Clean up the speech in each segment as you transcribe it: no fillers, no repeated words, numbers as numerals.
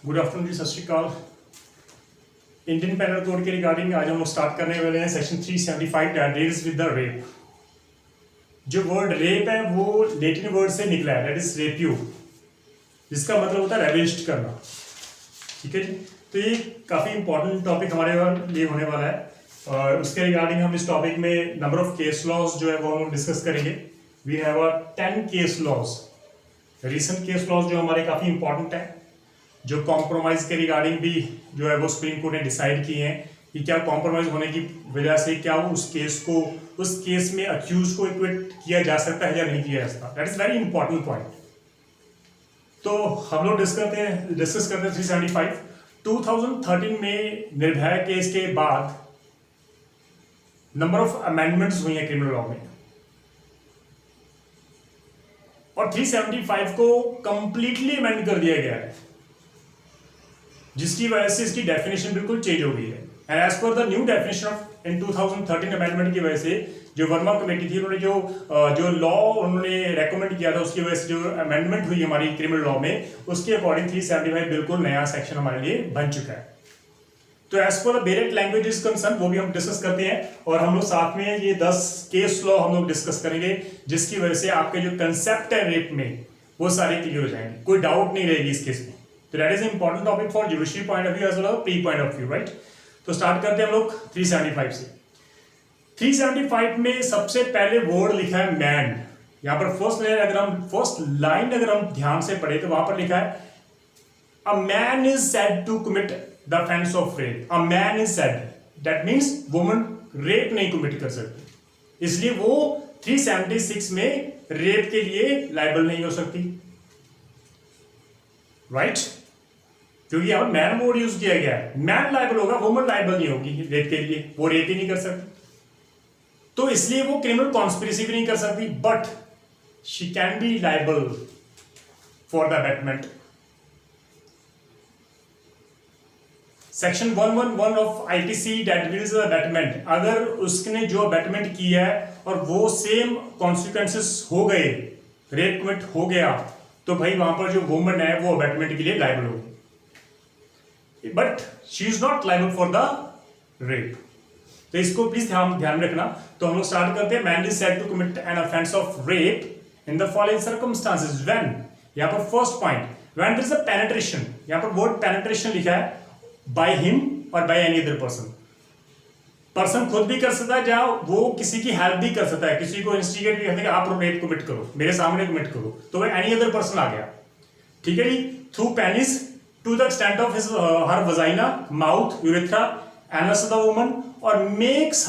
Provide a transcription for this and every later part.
Good afternoon जी, सत श्रीकाल। Indian panel code के regarding आज हम लोग स्टार्ट करने वाले हैं section 375 that deals with the rape. जो वर्ड रेप है वो लैटिन वर्ड से निकला है, दैट इज रेप्यू, जिसका मतलब होता है रेविस्ट करना। ठीक है जी, तो ये काफ़ी इंपॉर्टेंट टॉपिक हमारे लिए होने वाला है और उसके रिगार्डिंग हम इस टॉपिक में नंबर ऑफ केस लॉज जो है वो हम डिस्कस करेंगे। We have 10 case laws, recent case laws जो हमारे काफ़ी इंपॉर्टेंट है, जो कॉम्प्रोमाइज के रिगार्डिंग भी जो है वो सुप्रीम कोर्ट ने डिसाइड किए हैं कि क्या कॉम्प्रोमाइज होने की वजह से क्या उस केस में अक्यूज को इक्विट किया जा सकता है या नहीं किया जा सकता। That is very important point. तो हम लोग डिस्कस करते हैं 375। 2013 में निर्भया केस के बाद नंबर ऑफ अमेंडमेंट्स हुई हैं क्रिमिनल लॉ में और 375 को कंप्लीटली अमेंड कर दिया गया है, जिसकी वजह से इसकी डेफिनेशन बिल्कुल चेंज हो गई है। And as per the new definition of in 2013 amendment की वजह से जो वर्मा कमेटी थी उन्होंने जो लॉ उन्होंने रेकमेंड किया था उसकी वजह से जो अमेंडमेंट हुई हमारी क्रिमिनल लॉ में, उसके अकॉर्डिंग 375 बिल्कुल नया सेक्शन हमारे लिए बन चुका है। तो as per the variant language is concern वो भी हम डिस्कस करते हैं और हम लोग साथ में ये 10 केस लॉ हम लोग डिस्कस करेंगे, जिसकी वजह से आपके जो कंसेप्ट है रेप में वो सारे क्लियर हो जाएंगे, कोई डाउट नहीं रहेगी इस केस में। तो that is important topic for judicial point of view as well as pre point of view, right. तो स्टार्ट करते हैं हम लोग 375 से। 375 में सबसे पहले वर्ड लिखा है मैन। यहां पर फर्स्ट लाइन अगर हम ध्यान से पढ़े तो वहां पर लिखा है a man is said to commit the offence of rape. A man is said, that means woman rape नहीं कमिट कर सकती, इसलिए वो 376 में रेप के लिए लायबल नहीं हो सकती, राइट क्योंकि यहां पर मैन वर्ड यूज किया गया है। मैन लायबल होगा, वुमन लायबल नहीं होगी रेप के लिए, वो रेप ही नहीं कर सकती, तो इसलिए वो क्रिमिनल कॉन्स्पिरेसी भी नहीं कर सकती, but she can be liable for the abatement. Section 111 of IPC that deals with abatement, अगर उसने जो अबैटमेंट किया है और वो सेम कॉन्सिक्वेंसेस हो गए, रेप कमिट हो गया, तो भाई वहां पर जो वुमन है वो अबैटमेंट के लिए लायबल होगी, but she is not liable for the rape. तो इसको प्लीज ध्यान रखना। तो हम लोग स्टार्ट करते हैं। Man is said to commit an offence of rape in the following circumstances when, यहां पर first point when there is a penetration, यहां पर वर्ड पेनिट्रेशन लिखा है बाय हिम और by any other person. Person खुद भी कर सकता है, जहां वो किसी की हेल्प भी कर सकता है, किसी को इंस्टिगेट भी करते हैं आप रेप कमिट करो, मेरे सामने कमिट करो, तो वह एनी अदर पर्सन आ गया। ठीक है जी। Through penis to the extent of his her vagina, mouth, urethra, anus of the woman और makes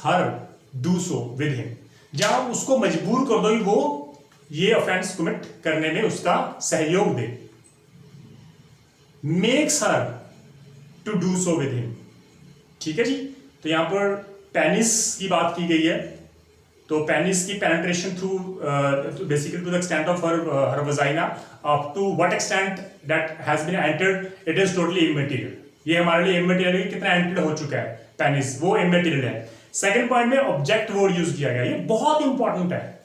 her do so with him, जहां उसको मजबूर कर दो वो ये ऑफेंस कमिट करने में उसका सहयोग दे। Makes her to do so with him. ठीक है जी। तो यहां पर पेनिस की बात की गई है, तो पेनिस की penetration through basically to the extent of her vagina, up to what extent that has been entered it is totally immaterial. ये हमारे लिए इमटेरियल है, कितना एंटर्ड हो चुका है पेनिस, वो इमटेरियल है। सेकंड पॉइंट में ऑब्जेक्ट वर्ड यूज किया गया, ये बहुत इंपॉर्टेंट है।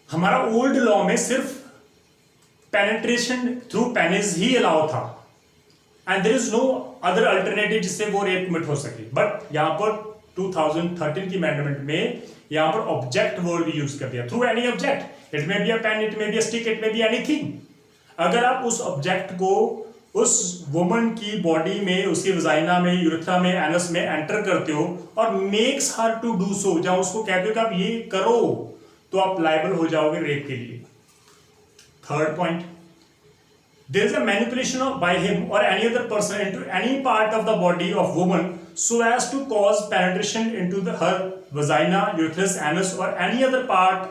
हमारा ओल्ड लॉ में सिर्फ पेनिट्रेशन थ्रू पेनिस ही अलाउ था and there is no other alternative जिससे वो रेप कमिट हो सके, बट यहां पर 2013 की अमेंडमेंट में यहां पर ऑब्जेक्ट वर्ड भी यूज कर दिया, through any object, it may be a pen, it may be a stick, it may be anything. अगर आप उस ऑब्जेक्ट को उस वुमन की बॉडी में, उसकी वजाइना में, यूरेथ्रा में, एनस में एंटर करते हो और makes her to do so, जहां उसको कहते हो कि आप ये करो, तो आप लायबल हो जाओगे रेप के लिए। Third point, there is a manipulation of by him or any other person into any part of the body of woman so as to cause penetration into her vagina, uterus, anus or any other part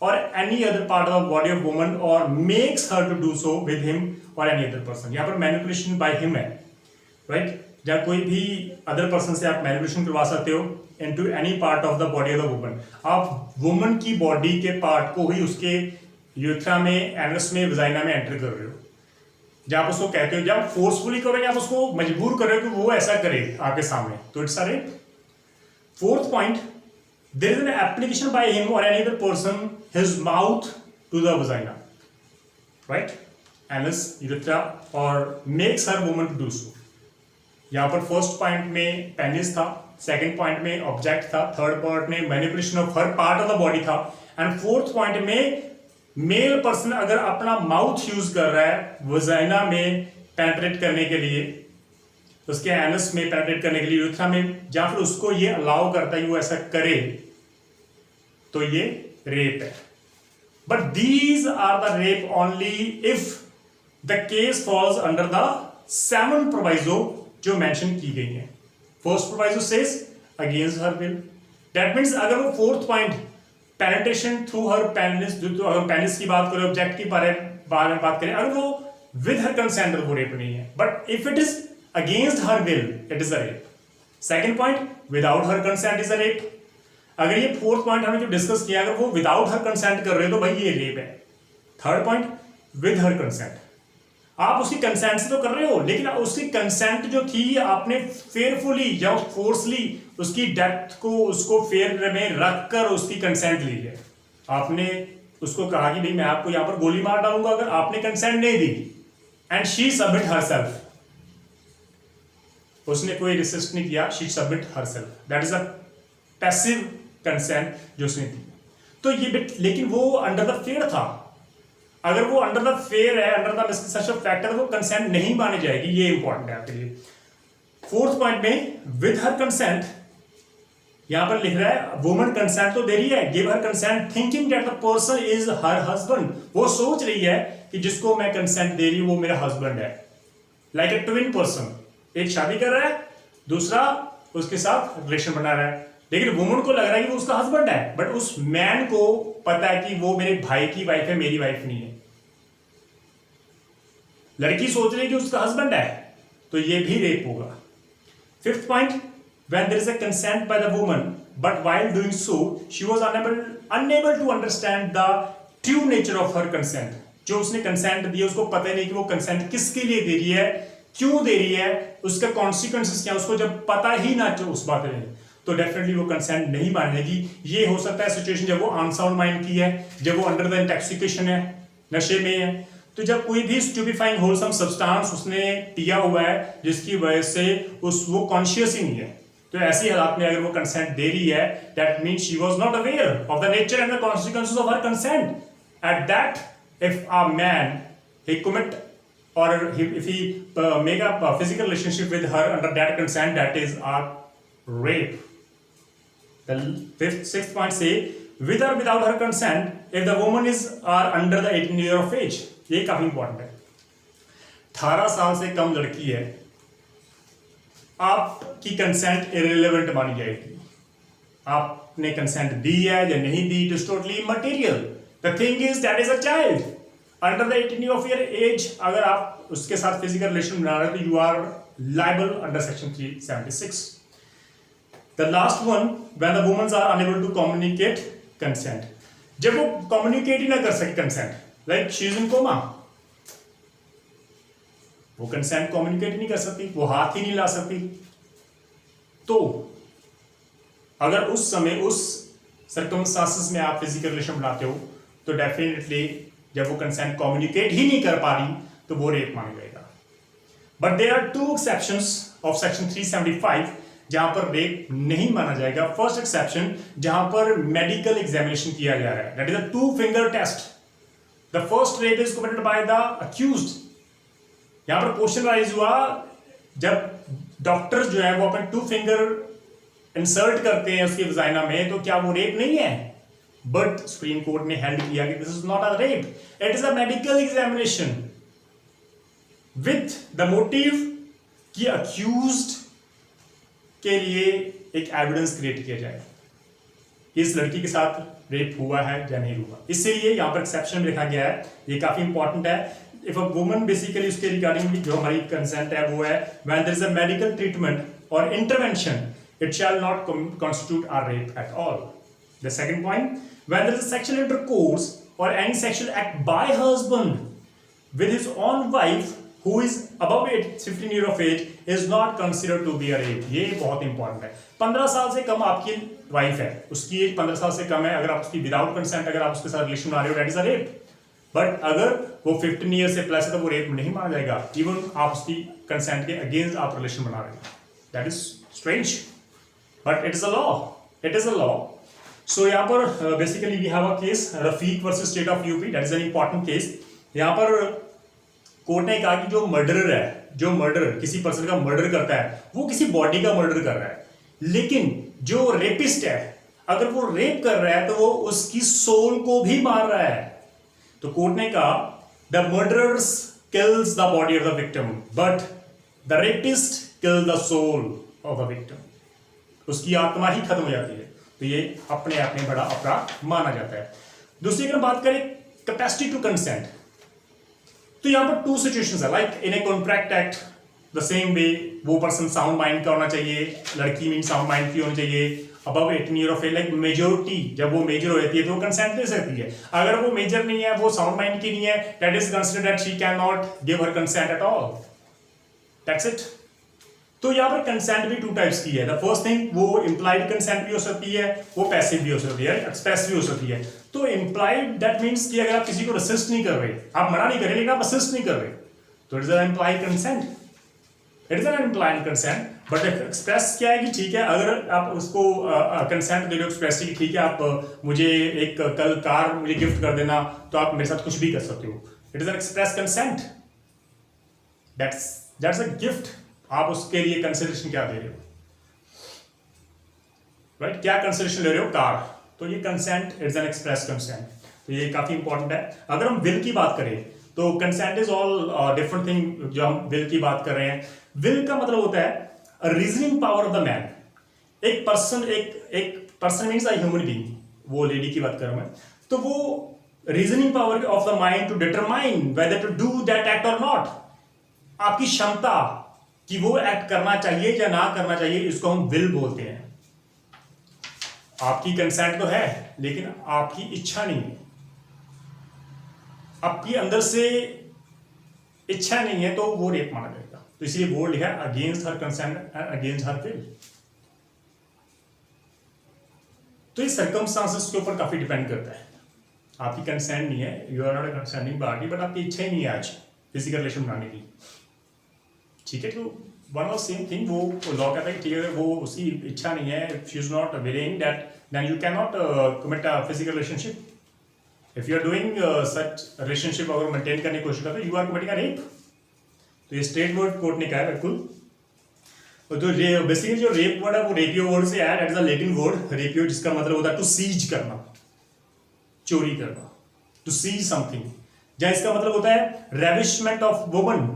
of the body of woman or makes her to do so with him or any other person। यहाँ पर manipulation by him है, right? जहाँ कोई भी other person से आप manipulation करवा सकते हो into any part of the body of the woman। आप वुमन की बॉडी के पार्ट को ही उसके यूरेथ्रा में, एनस में, वजाइना में एंटर कर रहे हो, जब आप उसको कहते हो, जब आप फोर्सफुली करोगे, आप उसको मजबूर कर रहे हो कि वो ऐसा करे आपके सामने, तो it's a rape. Fourth point, there is an application by him और any other person his mouth to the vagina, right. Anus urethra और makes her woman to do so. यहाँ पर फर्स्ट पॉइंट में पेनिस था, second point में object था, third point में manipulation of her part of the body था, and fourth point में मेल पर्सन अगर अपना माउथ यूज कर रहा है वजाइना में पेनिट्रेट करने के लिए, उसके एनस में पेनिट्रेट करने के लिए, यूरेथ्रा में, या फिर उसको ये अलाउ करता है वो ऐसा करे, तो ये रेप है। But these are the rape only if the case falls under the 7 proviso जो मेंशन की गई है। First proviso says against her will, that means अगर वो fourth point penetration through her penis, अगर पेनिस की बात करें, ऑब्जेक्ट की बारे में बात करें, अगर वो विद हर कंसेंट वो रेप नहीं है, but if it is against her will it is a rape. Second point without her consent is a rape. अगर ये फोर्थ पॉइंट हमने जो डिस्कस किया, अगर वो विदाउट हर कंसेंट कर रहे हो तो भाई ये रेप है। Third point with her consent, आप उसकी कंसेंट से तो कर रहे हो, लेकिन उसकी कंसेंट जो थी आपने फेयरफुली या फोर्सली उसकी डेप्थ को उसको फेयर में रखकर उसकी कंसेंट ली है। आपने उसको कहा कि भाई मैं आपको यहां पर गोली मार डालूंगा अगर आपने कंसेंट नहीं दी, एंड शी सबमिट हरसेल्फ, उसने कोई रेसिस्ट नहीं किया, she submit herself, that is a passive consent जो उसने दी। तो ये लेकिन वो अंडर द फेयर था। अगर वो अंडर द फेयर है, अंडर द मिसकंसेप्शन फैक्टर, वो कंसेंट नहीं मानी जाएगी। ये इंपॉर्टेंट है आपके लिए। फोर्थ पॉइंट में विद हर कंसेंट, यहां पर लिख रहा है वुमन कंसेंट तो दे रही है, give her consent thinking that the person is her husband, वो सोच रही है कि जिसको मैं कंसेंट दे रही हूं वो मेरा हस्बैंड है। लाइक ए ट्विन पर्सन, एक शादी कर रहा है, दूसरा उसके साथ रिलेशन बना रहा है, लेकिन वुमन को लग रहा है कि वो उसका हस्बैंड है, बट उस मैन को पता है कि वो मेरे भाई की वाइफ है, मेरी वाइफ नहीं है। लड़की सोच रही है कि उसका हस्बैंड है, तो ये भी रेप होगा। Fifth point, when there is a consent by the woman but while doing so she was unable to understand the true nature of her consent, जो उसने कंसेंट दिया उसको पता ही नहीं कि वो कंसेंट किसके लिए दे रही है, क्यों दे रही है, उसका कॉन्सिक्वेंसेस क्या, उसको जब पता ही ना उस बात में, तो डेफिनेटली वो कंसेंट नहीं मानेगी। ये हो सकता है सिचुएशन जब वो अनसाउंड माइंड की है, जब वो अंडर द इंटॉक्सिकेशन है, नशे में है, तो जब कोई भी स्टूपिफाइंग होलसम सब्सटेंस उसने पिया हुआ है जिसकी वजह से वो कॉन्शियस ही नहीं है, तो ऐसी हालात में अगर वो कंसेंट दे रही है, that means she was not aware of the nature and the consequences of her consent. At that if a man he commit or if he make a physical relationship with her under that consent, that is a rape. The sixth point say with or without her consent if the woman is under the 18 year of age. ये काफी important है। 18 साल से कम लड़की है, आपकी consent irrelevant मानी जाएगी। आपने कंसेंट दी है या नहीं दी, it is totally material. The thing is that is a child under the 18 of year age. अगर आप उसके साथ फिजिकल रिलेशन बना रहे हो तो you are liable under section 376। The last one, when the womens are unable to communicate consent, जब वो कम्युनिकेट ही ना कर सके consent, like she is in coma, वो कंसेंट कम्युनिकेट नहीं कर सकती, वो हाथ ही नहीं ला सकती, तो अगर उस समय उस सर्कमस्टांसेस में आप फिजिकल रिलेशन बनाते हो तो डेफिनेटली जब वो कंसेंट कम्युनिकेट ही नहीं कर पा रही तो वो रेप माना जाएगा। But there are 2 exceptions of section 375 जहां पर रेप नहीं माना जाएगा। फर्स्ट एक्सेप्शन, जहां पर मेडिकल एग्जामिनेशन किया जा रहा है, that is a 2 finger test. The first rape is committed by the accused. यहां पर क्वेश्चन राइज हुआ, जब डॉक्टर्स जो है वो अपने 2 फिंगर इंसर्ट करते हैं उसकी वजाइना में, तो क्या वो रेप नहीं है? बट सुप्रीम कोर्ट ने हेल्ड किया कि this is not a rape, it is a medical examination with the motive कि अक्यूज्ड के लिए एक एविडेंस क्रिएट किया जाए इस लड़की के साथ रेप हुआ है या नहीं हुआ। इसलिए यहां पर एक्सेप्शन लिखा गया है, ये काफी इंपॉर्टेंट है। इफ अ वुमन बेसिकली उसके रिगार्डिंग जो हमारी कंसेंट है वो है when there is a medical treatment और intervention, it shall not constitute a rape at all. The second point, when there is a sexual intercourse or any sexual act by husband with his own wife who is above 15 year of age is not considered to be a rape. ये बहुत important है। 15 साल से कम आपकी wife है, उसकी as 15 साल से कम है, अगर आप उसकी विदाउट कंसेंट अगर आप उसके साथ रिलेशन बना रहे हो, that is a rape. But अगर वो 15 ईयर से प्लस है तो वो रेप नहीं माना जाएगा, इवन आप उसकी कंसेंट के अगेंस्ट आप रिलेशन बना रहे हैं. That is strange, but it is a law, it is a law. So यहाँ पर basically we have a case Rafiq versus state of UP. That is an important case. यहाँ पर कोर्ट ने कहा कि जो मर्डरर है, जो मर्डर किसी पर्सन का मर्डर करता है, वो किसी बॉडी का मर्डर कर रहा है, लेकिन जो रेपिस्ट है अगर वो रेप कर रहा है तो वो उसकी सोल को भी मार रहा है. तो कोर्ट ने कहा the murderers kills the body of the victim but the rapist kill the soul of the victim. उसकी आत्मा ही खत्म हो जाती है. तो ये अपने आप में बड़ा अपराध माना जाता है. दूसरी अगर बात करें कैपेसिटी टू कंसेंट, तो यहां पर टू सिचुएशंस है. Like in a contract act the same way वो पर्सन साउंड माइंड का होना चाहिए, लड़की मीन साउंड माइंड की होनी चाहिए, above 18 year of age. Like majority जब वो मेजर हो जाती है तो वो कंसेंट दे सकती है. अगर वो मेजर नहीं है, वो साउंड माइंड की नहीं है, that is considered that she can not give her consent at all. That's it. तो यहाँ पर कंसेंट भी टू टाइप्स की है. द फर्स्ट थिंग वो इंप्लाइड कंसेंट भी हो सकती है, वो पैसिव भी हो सकती है, एक्सप्रेस भी हो सकती है. तो इंप्लाइड दैट मीन्स कि अगर आप किसी को रेसिस्ट नहीं कर रहे, आप मना नहीं कर रहे लेकिन आप असिस्ट नहीं कर रहे, तो it is an implied consent. It is an implied consent. But express क्या है कि ठीक है, अगर आप उसको कंसेंट दे रहे हो एक्सप्रेस की, ठीक है आप मुझे एक कल कार मुझे गिफ्ट कर देना, तो आप मेरे साथ कुछ भी कर सकते हो. It is an express consent. That's a gift. आप उसके लिए कंसिडरेशन क्या दे रहे हो, राइट? क्या कंसिडरेशन ले रहे हो? कार. तो ये consent is an express consent. तो ये काफी इंपॉर्टेंट है. अगर हम विल की बात करें तो consent is all different thing. जो हम विल की बात कर रहे हैं, विल का मतलब होता है reasoning power of the man. एक person means a human being, वो लेडी की बात कर रहा हूं मैं, तो वो reasoning power of the mind to determine whether to do that act और नॉट. आपकी क्षमता कि वो एक्ट करना चाहिए या ना करना चाहिए, इसको हम विल बोलते हैं. आपकी कंसेंट तो है लेकिन आपकी इच्छा नहीं है, आपकी अंदर से इच्छा नहीं है, तो वो रेप माना जाएगा. तो इसलिए बोर्ड लिखा है against her consent and against her will. तो ये सर्कमस्टांसेस के ऊपर काफी डिपेंड करता है. आपकी कंसेंट नहीं है, you are not a consenting party, but आपकी इच्छा ही नहीं है आज फिजिकल रिलेशन बनाने की, ठीक है. तो वन ऑफ सेम थिंग, वो लॉ कहता है कि ठीक है, वो उसकी इच्छा नहीं है, if she is not willing that, then you can not commit a physical relationship. If you are doing such relationship अगर मेंटेन करने की कोशिश करते हो, you are committing a rape. तो ये स्टेट वर्ड कोर्ट ने कहा है बिल्कुल. तो बेसिकली जो रेप वर्ड है वो रेपियो वर्ड से आया. That is a Latin word rapio, जिसका मतलब होता है टू सीज करना, चोरी करना, टू सीज समथिंग. जहां इसका मतलब होता है ravishment of woman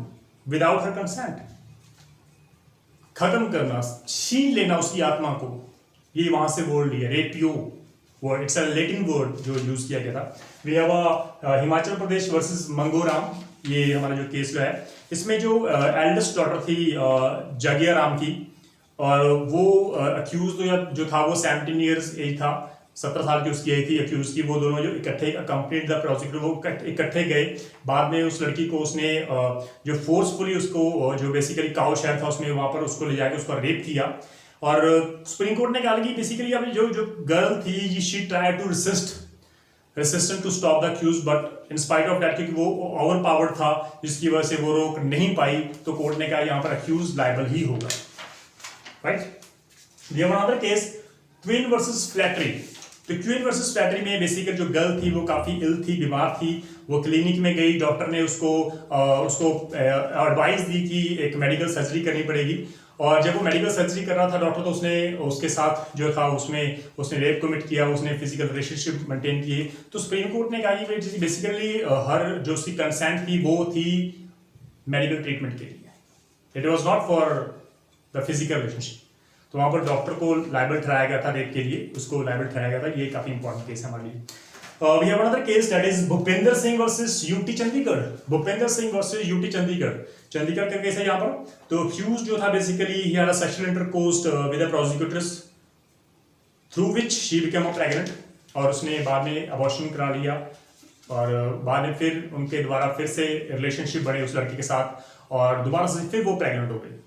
without her consent, खत्म करना, छीन लेना उसकी आत्मा को. ये वहां से वर्ड लिया rapio word. It's a Latin word जो यूज किया गया था. We have Himachal Pradesh versus Mangoram. ये हमारा जो केस है, इसमें जो एल्डेस्ट डॉटर थी जगिया राम की, और वो अक्यूज जो था वो 17 ईयर्स एज था, 17 साल की उसकी एज थी अक्यूज की. वो दोनों जो इकट्ठे अकम्पनीड द प्रोसिक्यूटर, वो इकट्ठे गए. बाद में उस लड़की को उसने जो फोर्सफुली उसको जो बेसिकली काओ शहर था उसमें, वहां पर उसको ले जाके उसका रेप किया. और सुप्रीम कोर्ट ने कहा कि बेसिकली अब जो गर्ल थी, she try to resistant to stop the accuse, but in spite of that, क्योंकि वो ओवर पावर्ड था, जिसकी वजह से वो रोक नहीं पाई, तो कोर्ट ने कहा यहाँ पर अक्यूज लायबल ही होगा, right. We have another case Queen versus Flattery. तो क्वीन वर्सेस फ्लैटरी में बेसिकली जो गर्ल थी वो काफी इल थी, बीमार थी. वो क्लिनिक में गई, डॉक्टर ने उसको एडवाइस दी कि एक मेडिकल सर्जरी करनी पड़ेगी. और जब वो मेडिकल सर्जरी कर रहा था डॉक्टर, तो उसने उसके साथ जो था उसने रेप कमिट किया, उसने फिजिकल रिलेशनशिप मेंटेन किए. तो सुप्रीम कोर्ट ने कहा कि बेसिकली हर जो उसकी कंसेंट थी वो थी मेडिकल ट्रीटमेंट के लिए, it was not for the physical relationship. तो वहां पर डॉक्टर को लायबल ठहराया गया था, रेप के लिए उसको लायबल ठहराया गया था. ये काफी इंपॉर्टेंट केस है हमारे लिए. We have another case that is Bhupendra Singh versus UT Chandigarh. Bhupendra Singh versus UT Chandigarh. Chandigarh का केस है यहाँ पर. तो अक्यूज जो था basically he had a sexual intercourse with the prosecutrix through which she became a pregnant. और उसने बाद में अबॉर्शन करा लिया, और बाद में फिर उनके द्वारा फिर से रिलेशनशिप बढ़े उस लड़के के साथ, और दोबारा से फिर वो प्रेग्नेंट हो गई.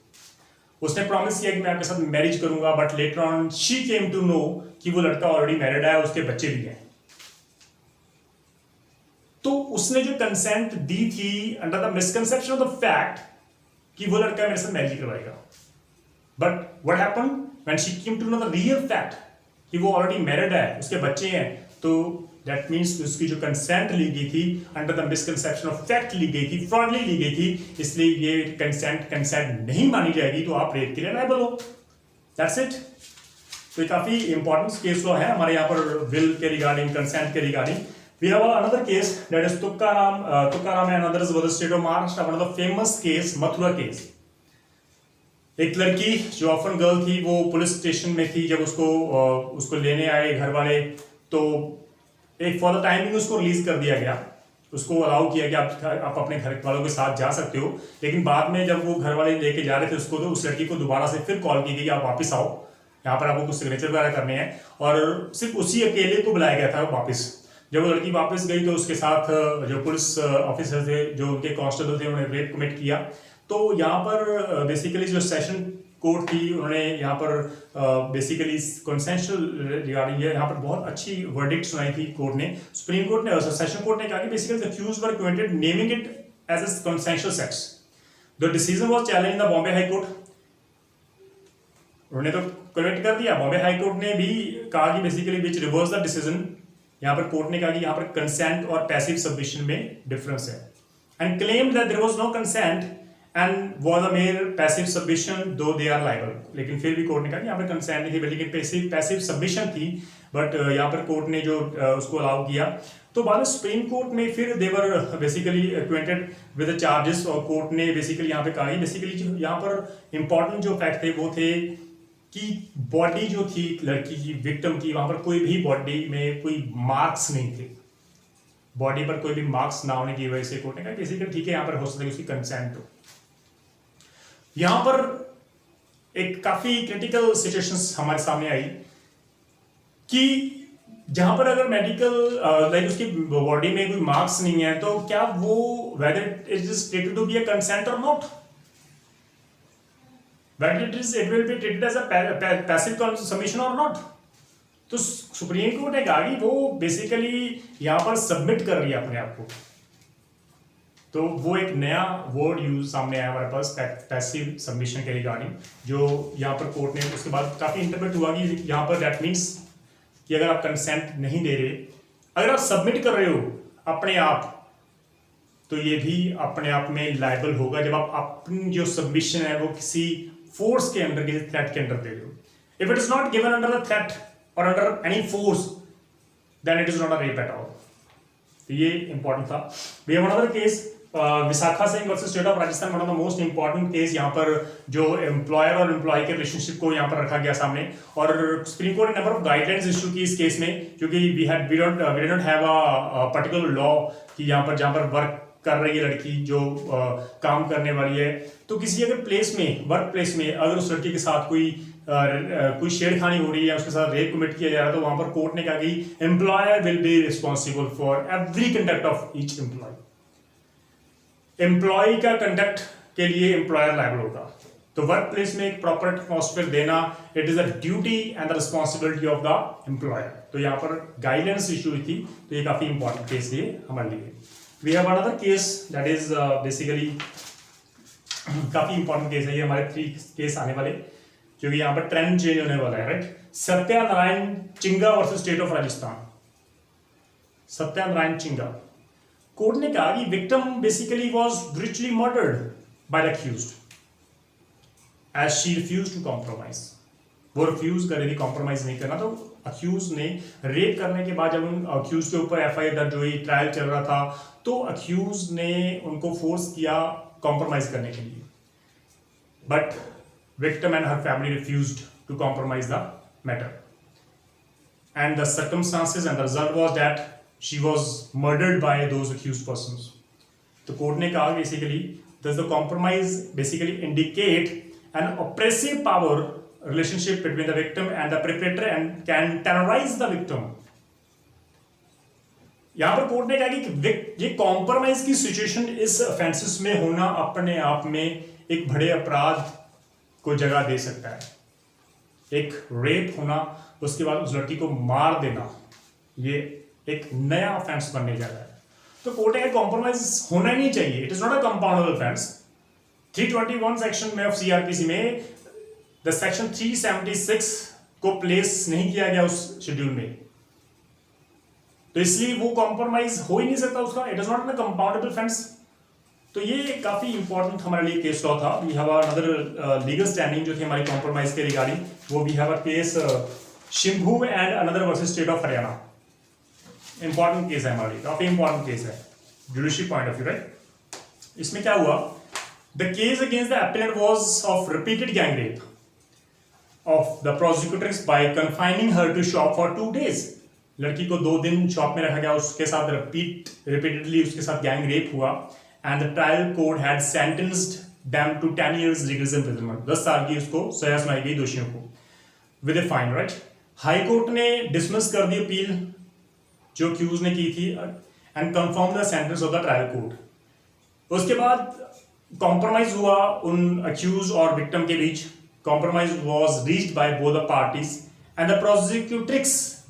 उसने प्रॉमिस किया कि मैं आपके साथ मैरिज करूंगा, but later on she came to know कि वो लड़का ऑलरेडी मैरिड है, उसके बच्चे भी हैं. तो उसने जो कंसेंट दी थी under the misconception of the fact कि वो लड़का मेरे साथ मैरिज करवाएगा, but what happened when she came to know the real fact कि वो ऑलरेडी मैरिड है, उसके बच्चे हैं, तो दैट मीन्स उसकी जो कंसेंट ली गई थी under the misconception of fact ली गई थी, फ्रॉडली ली गई थी, इसलिए ये कंसेंट नहीं मानी जाएगी, तो आप रेप के लिए लायबल हो। That's it. तो ये काफी इंपॉर्टेंट केस लॉ है हमारे यहाँ पर विल के रिगार्डिंग, कंसेंट के regarding. We have another case that is Tukaram and others versus the state of Maharashtra, one of the famous case Mathura case. एक लड़की जो ऑफन गर्ल थी वो पुलिस स्टेशन में थी, जब उसको लेने आए घर वाले, तो एक फॉर द टाइमिंग उसको रिलीज कर दिया गया, उसको अलाउ किया कि आप अपने घर वालों के साथ जा सकते हो। लेकिन बाद में जब वो घर वाले लेके जा रहे थे उसको, तो उस लड़की को दोबारा से फिर कॉल की गई, आप वापस आओ, यहाँ पर आपको कुछ सिग्नेचर वगैरह करने हैं, और सिर्फ उसी अकेले को बुलाया गया था वापस। जब वो लड़की वापस गई तो उसके साथ जो पुलिस ऑफिसर थे, जो उनके कांस्टेबल थे, उन्होंने रेप कमिट किया। तो यहाँ पर बेसिकली जो सेशन कोर्ट थी, उन्होंने यहाँ पर बेसिकली कंसेंशुअल रिगार्डिंग यहाँ पर बहुत अच्छी वर्डिक्ट सुनाई थी कोर्ट ने, सुप्रीम कोर्ट ने, सेशन कोर्ट ने कहा कि basically the accused were quitted naming it as a consensual sex. The decision was challenged in the Bombay high court. उन्होंने तो कन्विक्ट कर दिया, बॉम्बे हाई कोर्ट ने भी कहा कि basically which reverse the decision. यहाँ पर कोर्ट ने कहा कि यहाँ पर कंसेंट और पैसिव सबमिशन में डिफरेंस है, and claim that there was no consent and was a mere passive submission though they are liable. लेकिन फिर भी कोर्ट ने कहा कि यहाँ पर कंसेंट नहीं थी बल्कि पैसिव सबमिशन थी, बट यहाँ पर कोर्ट ने जो उसको अलाउ किया। तो बाद में सुप्रीम कोर्ट में फिर they were basically acquainted with the charges, और कोर्ट ने बेसिकली यहाँ पे कहा कि बेसिकली जो यहाँ पर इंपॉर्टेंट जो फैक्ट थे वो थे कि बॉडी जो थी लड़की की, विक्टिम की, वहां पर कोई भी बॉडी में कोई मार्क्स नहीं थे, बॉडी पर कोई भी मार्क्स ना होने की वजह से कोर्ट ने कहा बेसिकली ठीक है, यहाँ पर हो सकता है उसकी कंसेंट हो। यहां पर एक काफी क्रिटिकल सिचुएशंस हमारे सामने आई कि जहां पर अगर मेडिकल लाइक उसकी बॉडी में कोई मार्क्स नहीं है, तो क्या वो whether it is stated to be a consent और not, whether it will be treated as a passive submission or not। तो सुप्रीम कोर्ट ने कहा कि वो बेसिकली यहाँ पर सबमिट कर रही है अपने आप को। तो वो एक नया वर्ड यूज सामने आया हमारे पास पैसिव सबमिशन के रिगार्डिंग, जो यहाँ पर कोर्ट ने उसके बाद काफी इंटरप्रेट हुआ कि यहाँ पर दैट मीन्स कि अगर आप कंसेंट नहीं दे रहे, अगर आप सबमिट कर रहे हो अपने आप, तो ये भी अपने आप में लायबल होगा जब आप अपनी जो सबमिशन है वो किसी फोर्स के अंडर, किसी थ्रेट के अंडर दे रहे हो। If it is not given under a threat और under any force, then it is not a rape at all. तो ये इंपॉर्टेंट था। We have another case Vishakha Singh versus state of Rajasthan, one of the most important case. यहाँ पर जो employer और employ के relationship को यहाँ पर रखा गया सामने, और सुप्रीम कोर्ट ने नंबर ऑफ गाइडलाइंस इशू की इस केस में, क्योंकि we don't have a particular law कि यहाँ पर जहाँ पर वर्क कर रही है लड़की, जो काम करने वाली है, तो किसी अगर प्लेस में, वर्क प्लेस में अगर उस लड़की के साथ कोई छेड़खानी हो रही है या उसके साथ रेप कमिट किया जा रहा है, तो वहां पर कोर्ट ने कहा कि employer will be responsible for every conduct of each employee. Employee का कंडक्ट के लिए एम्प्लॉयर लायबल होगा। तो वर्क प्लेस में एक प्रॉपर एटमॉस्फेयर देना, it is the duty and the responsibility of the employer. तो यहाँ पर गाइडेंस इशू हुई थी, तो ये काफी इंपॉर्टेंट केस ये हमारे लिए। We have another case that is basically काफी इंपॉर्टेंट केस है ये, हमारे 3 केस आने वाले, क्योंकि यहाँ पर ट्रेंड चेंज होने वाला है, right. Satyanarayan Chinga versus state of Rajasthan. Satyanarayan Chinga, court ने कहा कि victim basically was brutally murdered by the accused as she refused to compromise. वो रिफ्यूज कर रही थी कॉम्प्रोमाइज नहीं करना। तो अक्यूज ने रेप करने के बाद जब उन अक्यूज के ऊपर एफआईआर दर्ज हुई, ट्रायल चल रहा था, तो अक्यूज ने उनको फोर्स किया कॉम्प्रोमाइज करने के लिए, but victim and her family refused to compromise the matter, and the circumstances and the result was that she was murdered by those accused persons. तो कोर्ट ने कहा basically does the compromise basically indicate an oppressive power relationship between the victim and the perpetrator and can terrorize the victim। यहां पर court ने कहा कि ये compromise की सिचुएशन इस ऑफेंसेस में होना अपने आप में एक बड़े अपराध को जगह दे सकता है। एक रेप होना, उसके बाद उस लड़की को मार देना, ये एक नया ऑफेंस बनने जा रहा है। तो कोर्ट का कॉम्प्रोमाइज होना ही नहीं चाहिए, it is not a compoundable offence. 321 section में ऑफ सीआरपीसी में द सेक्शन 376 को प्लेस नहीं किया गया उस शेड्यूल में, तो इसलिए वो कॉम्प्रोमाइज हो ही नहीं सकता उसका, it is not a compoundable offence. तो ये काफी इंपॉर्टेंट हमारे लिए केस लॉ था। We have another legal standing जो थी हमारी कॉम्प्रोमाइज के रिगार्डिंग, वो we have a case Shimbhu and another versus state of Haryana. Important case है हमारे लिए, काफी इंपॉर्टेंट केस है judicial point of view, right. इसमें क्या हुआ, the case against the appellant was of repeated gang rape of the prosecutrix by confining her to shop for 2 days। लड़की को 2 दिन शॉप में रखा गया, उसके साथ रिपीटेडली उसके साथ गैंग रेप हुआ, and the trial court had sentenced them to 10 years legal imprisonment. 10 साल की उसको सजा सुनाई गई दोषियों को with a fine, right. High court ने डिसमिस कर दी अपील जो अक्यूज ने की थी and confirm the sentence of the trial court. उसके बाद कॉम्प्रोमाइज हुआ उन अक्यूज और विक्टिम के बीच, compromise was reached by both the parties and the prosecutrix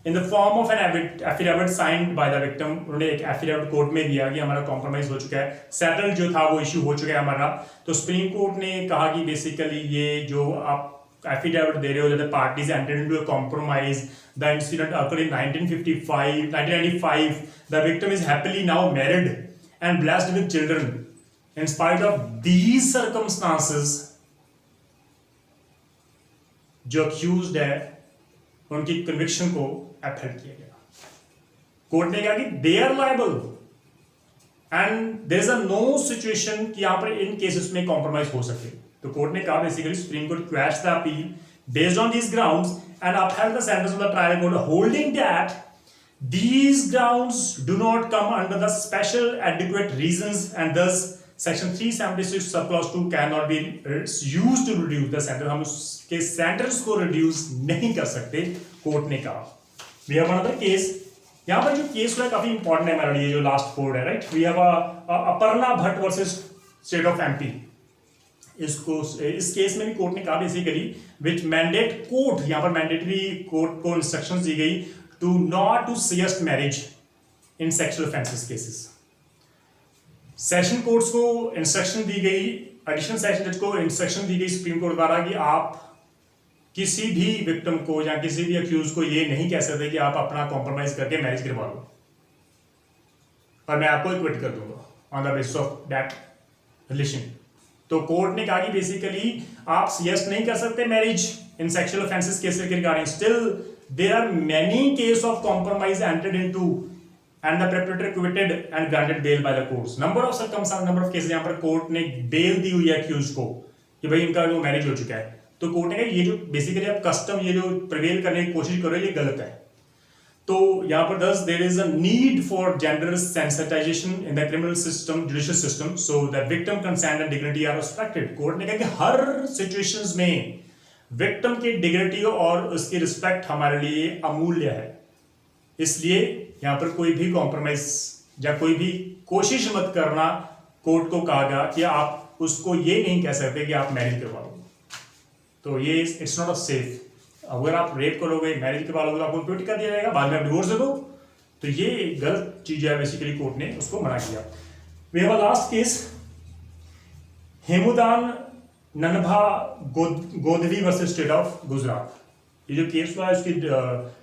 in the form of an affidavit signed by the victim. उन्होंने एक affidavit court में दिया कि हमारा कॉम्प्रोमाइज हो चुका है, सेटल जो था वो इश्यू हो चुका है हमारा। तो सुप्रीम कोर्ट ने कहा कि बेसिकली ये जो आप एफिडेविट दे रहे हो that the parties entered into a compromise, the incident occurred in 1995, the victim is happily now married and blessed with children. In spite of these circumstances, जो accused है उनकी कन्विक्शन को अपहेल्ड किया गया। कोर्ट ने कहा कि they are liable and there is a no situation कि यहां पर इन केसेस में कॉम्प्रोमाइज हो सके। तो कोर्ट ने कहा basically supreme court quash the appeal based on these grounds and upheld the sentence of the trial court, holding that these grounds do not come under the special adequate reasons and thus section 376 subclause 2 cannot be used to reduce the sentence। हम उसके sentence को reduce नहीं कर सकते, court ने कहा। We have another case, यहाँ पर जो केस है काफी इंपॉर्टेंट है हमारे लिए, जो लास्ट कोर्ट है, right. We have Aparna Bhatt versus state of MP. इस केस में भी कोर्ट ने कहा बेसिकली विच मैंडेट कोर्ट, यहां पर मैंडेटरी कोर्ट को इंस्ट्रक्शंस दी गई to not to suggest marriage in sexual offences cases. Session courts को इंस्ट्रक्शन दी गई, एडिशनल सेशन जज को इंस्ट्रक्शन दी गई सुप्रीम कोर्ट द्वारा कि आप किसी भी विक्टिम को या किसी भी अक्यूज को ये नहीं कह सकते कि आप अपना कॉम्प्रोमाइज करके मैरिज करवा लो और मैं आपको क्विट कर दूंगा on the basis of that relation. तो कोर्ट ने कहा कि बेसिकली आप सजेस्ट नहीं कर सकते marriage in sexual offences cases के regarding, still there are many case of compromise entered into and the perpetrator acquitted and granted bail by the courts. Number of circumstance, number of cases यहां पर court ने bell दी हुई है accused को कि भाई इनका जो मैरिज हो चुका है। तो कोर्ट ने कहा ये जो बेसिकली आप कस्टम ये जो प्रिवेल करने की कोशिश कर रहे हो ये गलत है। तो यहाँ पर thus there is a need for gender sensitization in the criminal system, judicial system, so the victim consent and dignity are respected. Court ने कहा कि हर सिचुएशंस में विक्टिम की डिग्निटी और उसकी रिस्पेक्ट हमारे लिए अमूल्य है, इसलिए यहाँ पर कोई भी कॉम्प्रोमाइज या कोई भी कोशिश मत करना। कोर्ट को कहा गया कि आप उसको ये नहीं कह सकते कि आप मैरिज करवा लो, तो ये इट्स नॉट अ सेफ। अगर आप रेप करोगे मैरिज करवा लोगे तो आपको क्विट कर दिया जाएगा, बाद में आप डिवोर्स दे दो, तो ये गलत चीज है, बेसिकली कोर्ट ने उसको मना किया। We have a last case, Hemudan Nanbha Gadhvi versus state of Gujarat. ये जो केस हुआ है उसकी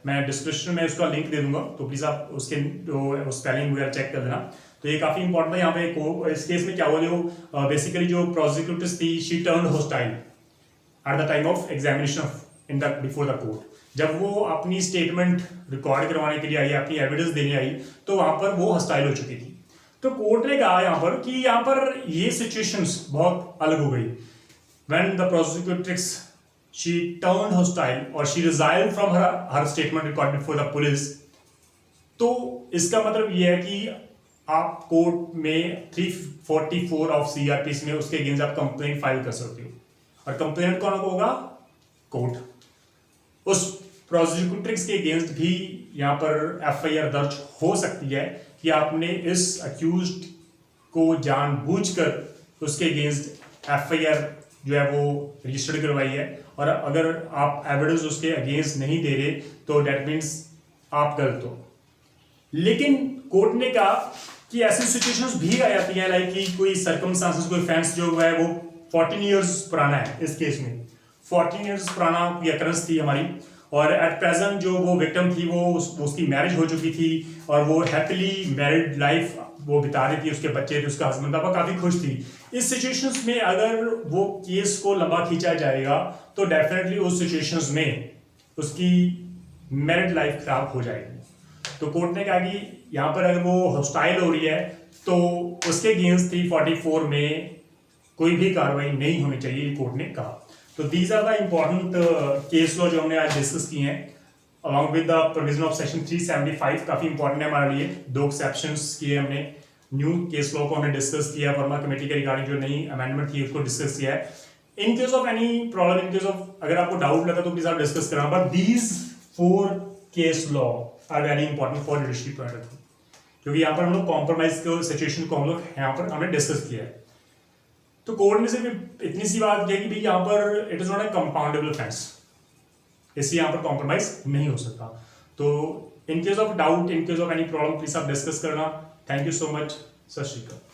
मैं डिस्क्रिप्शन में उसका लिंक दे दूंगा, तो प्लीज आप उसके स्पेलिंग वगैरह चेक कर देना। तो ये काफी इंपॉर्टेंट है। यहाँ पे इस केस में क्या हुआ, जो बेसिकली जो प्रोसिक्यूटर्स थी she turned hostile at the time of examination of in the before the court. जब वो अपनी स्टेटमेंट रिकॉर्ड करवाने के लिए आई, अपनी एविडेंस देने आई, तो वहां पर वो हॉस्टाइल हो चुकी थी। तो कोर्ट ने कहा यहाँ पर कि यहाँ पर ये सिचुएशंस बहुत अलग हो गई। When the prosecutrix she turned hostile और she resigned from her statement record before the police, तो इसका मतलब ये है कि आप कोर्ट में 344 ऑफ सीआरपीसी में उसके अगेंस्ट आप कंप्लेंट फाइल कर सकते हो, और कंप्लेंट कौन होगा, कोर्ट। उस प्रोसिक्यूट्रिक्स के अगेंस्ट भी यहाँ पर एफआईआर दर्ज हो सकती है कि आपने इस अक्यूज्ड को जानबूझकर उसके अगेंस्ट एफआईआर जो है वो रजिस्टर्ड करवाई है, और अगर आप एविडेंस उसके अगेंस्ट नहीं दे रहे तो डेट मीन्स आप गलत हो। लेकिन कोर्ट ने कहा कि ऐसी सिचुएशंस भी आ जाती हैं, लाइक कि कोई सर्कमस्टांसेस, कोई फैंस जो है वो 14 इयर्स पुराना है। इस केस में 14 इयर्स पुराना ये अकरेंस थी हमारी, और एट प्रेजेंट जो वो विक्टिम थी वो उसकी मैरिज हो चुकी थी और वो हैप्पीली मैरिड लाइफ वो बिता रही थी, उसके बच्चे थे, उसका हस्बैंड था, वो काफ़ी खुश थी। इस सिचुएशंस में अगर वो केस को लंबा खींचा जाएगा तो डेफिनेटली उस सिचुएशंस में उसकी मैरिड लाइफ खराब हो जाएगी। तो कोर्ट ने कहा कि यहाँ पर अगर वो हॉस्टाइल हो रही है तो उसके अगेंस्ट 344 में कोई भी कार्रवाई नहीं होनी चाहिए, कोर्ट ने कहा। तो these are the important case law जो हमने आज डिस्कस किए हैं along with the provision of section 375। काफ़ी इंपॉर्टेंट है हमारे लिए। 2 एक्सेप्शंस किए हमने, न्यू केस लॉ को हमने डिस्कस किया, फॉर्मा कमेटी के रिगार्डिंग जो नई अमेंडमेंट थी उसको डिस्कस किया है। In case of any problem, in case of अगर आपको डाउट लगा तो प्लीज आप डिस्कस करना, but these 4 case law are very important for leadership point of view, क्योंकि यहाँ पर हम लोग कॉम्प्रोमाइज के सिचुएशन को हम लोग यहाँ पर हमने डिस्कस किया है। तो कोर्ट ने सिर्फ इतनी सी बात की कि भाई यहाँ पर it is not a compoundable offence, इसलिए यहाँ पर कॉम्प्रोमाइज नहीं हो सकता। तो इन case of doubt, in case of any problem, please आप डिस्कस करना। Thank you so much. सत श्री अकाल।